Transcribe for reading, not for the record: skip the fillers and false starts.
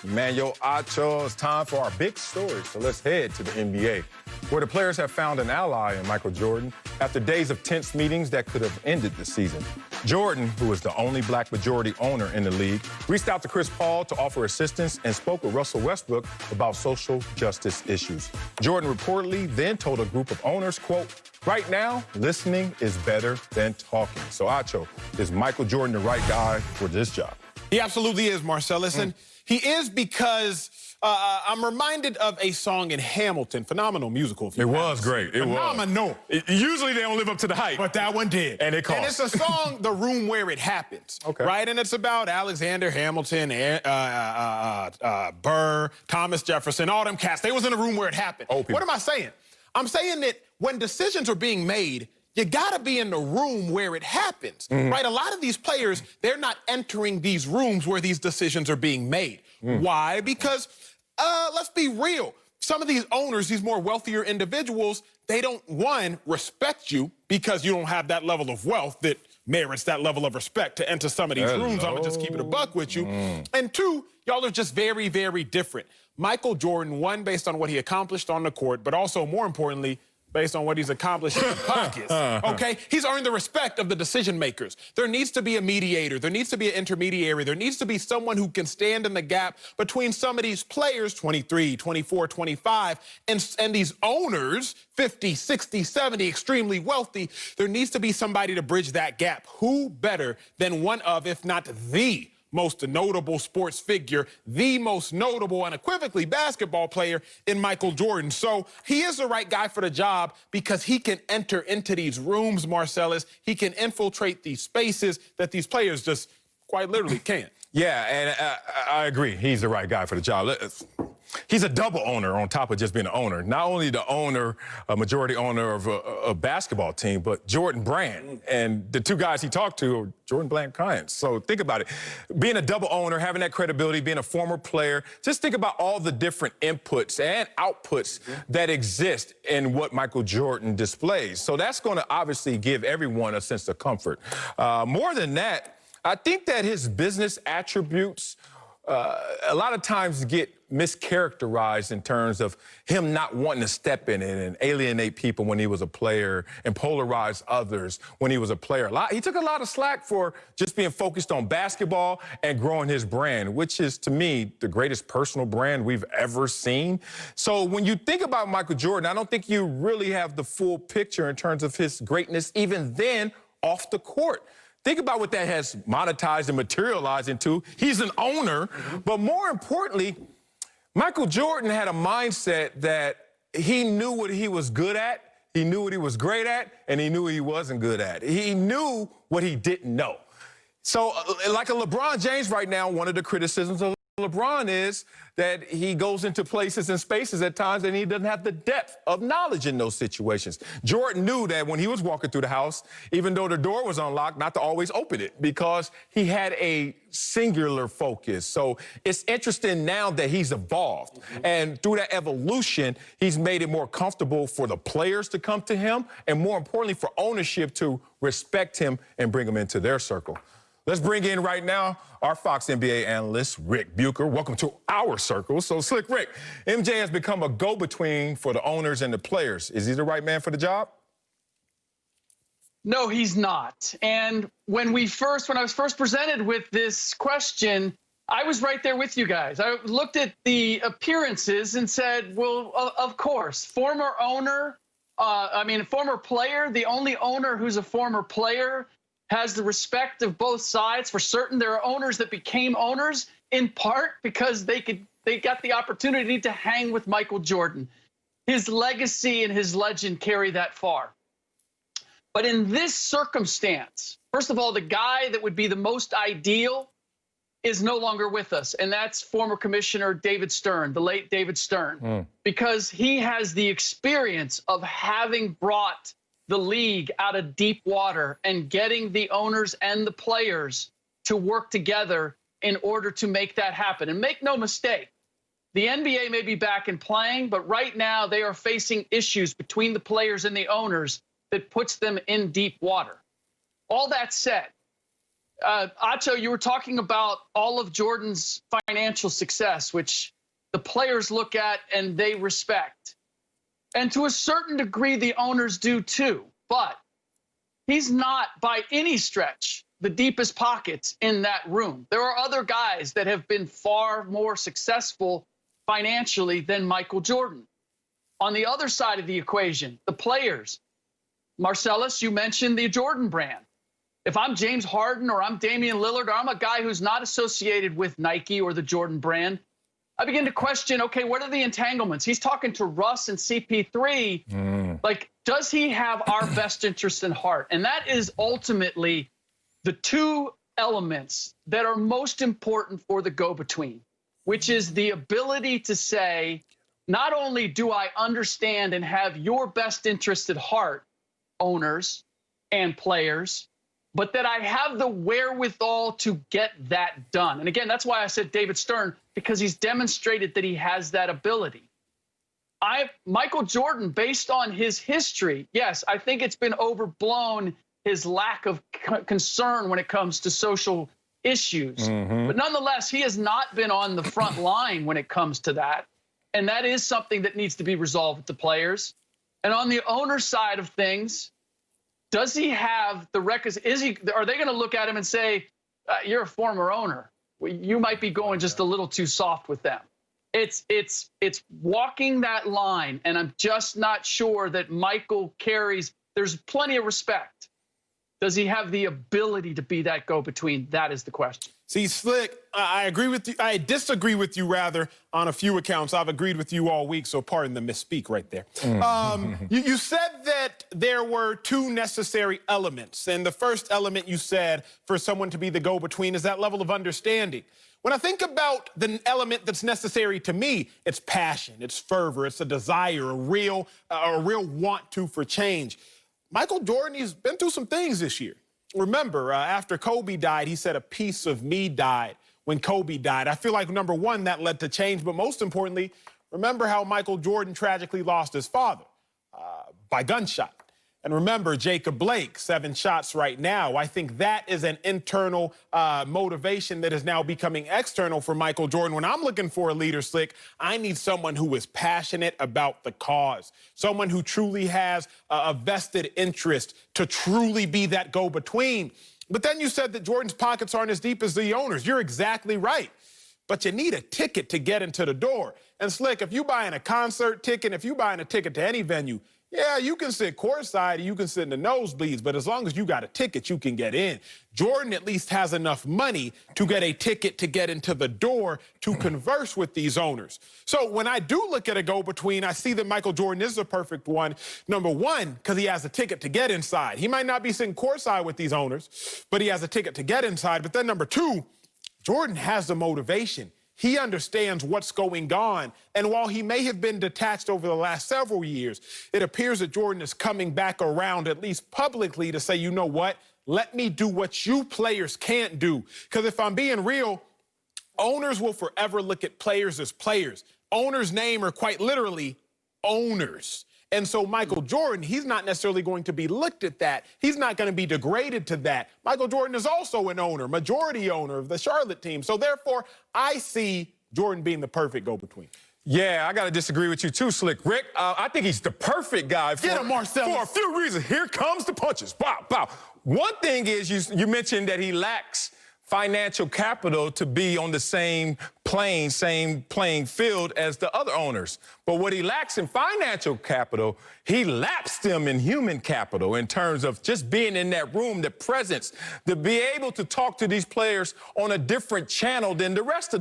Emmanuel Acho. It's time for our big story, so let's head to the NBA, where the players have found an ally in Michael Jordan after days of tense meetings that could have ended the season. Jordan, who is the only black majority owner in the league, reached out to Chris Paul to offer assistance and spoke with Russell Westbrook about social justice issues. Jordan reportedly then told a group of owners, quote, "Right now, listening is better than talking." So, Acho, is Michael Jordan the right guy for this job? He absolutely is, Marcellus. And he is because I'm reminded of a song in Hamilton. Phenomenal musical. It was great. It Phenomenal. was. Usually they don't live up to the hype. But that one did. And it cost. And it's a song, The Room Where It Happens. Okay. Right? And it's about Alexander Hamilton, Burr, Thomas Jefferson, all them cats. They was in the room where it happened. What am I saying? I'm saying that when decisions are being made, you gotta be in the room where it happens, right? A lot of these players, they're not entering these rooms where these decisions are being made. Why? Because, let's be real. Some of these owners, these more wealthier individuals, they don't, one, respect you because you don't have that level of wealth that merits that level of respect to enter some of these rooms. I'm gonna just keep it a buck with you. And two, y'all are just very, very different. Michael Jordan, one, based on what he accomplished on the court, but also more importantly, based on what he's accomplished in his pockets, okay? He's earned the respect of the decision makers. There needs to be a mediator. There needs to be an intermediary. There needs to be someone who can stand in the gap between some of these players, 23, 24, 25, and these owners, 50, 60, 70, extremely wealthy. There needs to be somebody to bridge that gap. Who better than one of, if not the most notable sports figure, the most notable unequivocally basketball player in Michael Jordan. So he is the right guy for the job because he can enter into these rooms, Marcellus. He can infiltrate these spaces that these players just quite literally can't. Yeah, and I agree. He's the right guy for the job. He's a double owner on top of just being an owner. Not only the owner, a majority owner of a basketball team, but Jordan Brand. And the two guys he talked to are Jordan Brand clients. So think about it. Being a double owner, having that credibility, being a former player, just think about all the different inputs and outputs that exist in what Michael Jordan displays. So that's going to obviously give everyone a sense of comfort. More than that, I think that his business attributes a lot of times get mischaracterized in terms of him not wanting to step in it and alienate people when he was a player and polarize others when he was a player. He took a lot of slack for just being focused on basketball and growing his brand, which is, to me, the greatest personal brand we've ever seen. So when you think about Michael Jordan, I don't think you really have the full picture in terms of his greatness, even then, off the court. Think about what that has monetized and materialized into. He's an owner, but more importantly, Michael Jordan had a mindset that he knew what he was good at, he knew what he was great at, and he knew what he wasn't good at. He knew what he didn't know. So like a LeBron James right now, one of the criticisms of LeBron is that he goes into places and spaces at times and he doesn't have the depth of knowledge in those situations. Jordan knew that when he was walking through the house, even though the door was unlocked, not to always open it because he had a singular focus. So it's interesting now that he's evolved. And through that evolution, he's made it more comfortable for the players to come to him and more importantly for ownership to respect him and bring him into their circle. Let's bring in right now our Fox NBA analyst, Rick Bucher. Welcome to our circle. So, Slick Rick, MJ has become a go-between for the owners and the players. Is he the right man for the job? No, he's not. And when I was first presented with this question, I was right there with you guys. I looked at the appearances and said, well, of course, former player, the only owner who's a former player has the respect of both sides. For certain, there are owners that became owners in part because they got the opportunity to hang with Michael Jordan. His legacy and his legend carry that far. But in this circumstance, first of all, the guy that would be the most ideal is no longer with us, and that's former Commissioner David Stern, the late David Stern, because he has the experience of having brought the league out of deep water and getting the owners and the players to work together in order to make that happen. And make no mistake, the NBA may be back and playing, but right now they are facing issues between the players and the owners that puts them in deep water. All that said, Acho, you were talking about all of Jordan's financial success, which the players look at and they respect. And to a certain degree, the owners do too. But he's not, by any stretch, the deepest pockets in that room. There are other guys that have been far more successful financially than Michael Jordan. On the other side of the equation, the players. Marcellus, you mentioned the Jordan brand. If I'm James Harden or I'm Damian Lillard or I'm a guy who's not associated with Nike or the Jordan brand, I begin to question, okay, what are the entanglements? He's talking to Russ and CP3. Like, does he have our best interest in heart? And that is ultimately the two elements that are most important for the go-between, which is the ability to say, not only do I understand and have your best interest at heart, owners and players, but that I have the wherewithal to get that done. And again, that's why I said David Stern, because he's demonstrated that he has that ability. Michael Jordan, based on his history, yes, I think it's been overblown, his lack of concern when it comes to social issues. But nonetheless, he has not been on the front line when it comes to that. And that is something that needs to be resolved with the players. And on the owner side of things, does he have the records? Are they going to look at him and say, you're a former owner, you might be going just a little too soft with them? It's walking that line, and I'm just not sure that Michael carries. There's plenty of respect. Does he have the ability to be that go-between? That is the question. See, Slick, I agree with you. I disagree with you, rather, on a few accounts. I've agreed with you all week, so pardon the misspeak right there. You said that there were two necessary elements, and the first element you said for someone to be the go-between is that level of understanding. When I think about the element that's necessary to me, it's passion, it's fervor, it's a desire, a real want to for change. Michael Jordan, he's been through some things this year. Remember, after Kobe died, he said a piece of me died when Kobe died. I feel like, number one, that led to change. But most importantly, remember how Michael Jordan tragically lost his father by gunshot. And remember, Jacob Blake, 7 shots right now. I think that is an internal motivation that is now becoming external for Michael Jordan. When I'm looking for a leader, Slick, I need someone who is passionate about the cause, someone who truly has a vested interest to truly be that go-between. But then you said that Jordan's pockets aren't as deep as the owners. You're exactly right. But you need a ticket to get into the door. And Slick, if you're buying a concert ticket, if you're buying a ticket to any venue, yeah, you can sit courtside, you can sit in the nosebleeds, but as long as you got a ticket, you can get in. Jordan at least has enough money to get a ticket to get into the door to converse with these owners. So when I do look at a go-between, I see that Michael Jordan is the perfect one. Number one, because he has a ticket to get inside. He might not be sitting courtside with these owners, but he has a ticket to get inside. But then number two, Jordan has the motivation. He understands what's going on. And while he may have been detached over the last several years, it appears that Jordan is coming back around, at least publicly, to say, you know what? Let me do what you players can't do. Because if I'm being real, owners will forever look at players as players. Owners' name are quite literally owners. And so Michael Jordan, he's not necessarily going to be looked at that. He's not going to be degraded to that. Michael Jordan is also an owner, majority owner of the Charlotte team. So therefore, I see Jordan being the perfect go-between. Yeah, I got to disagree with you too, Slick Rick. I think he's the perfect guy for a few reasons. Here comes the punches. Bow, bow. One thing is you mentioned that he lacks financial capital to be on the same playing field as the other owners. But what he lacks in financial capital, he laps them in human capital in terms of just being in that room, the presence, to be able to talk to these players on a different channel than the rest of them.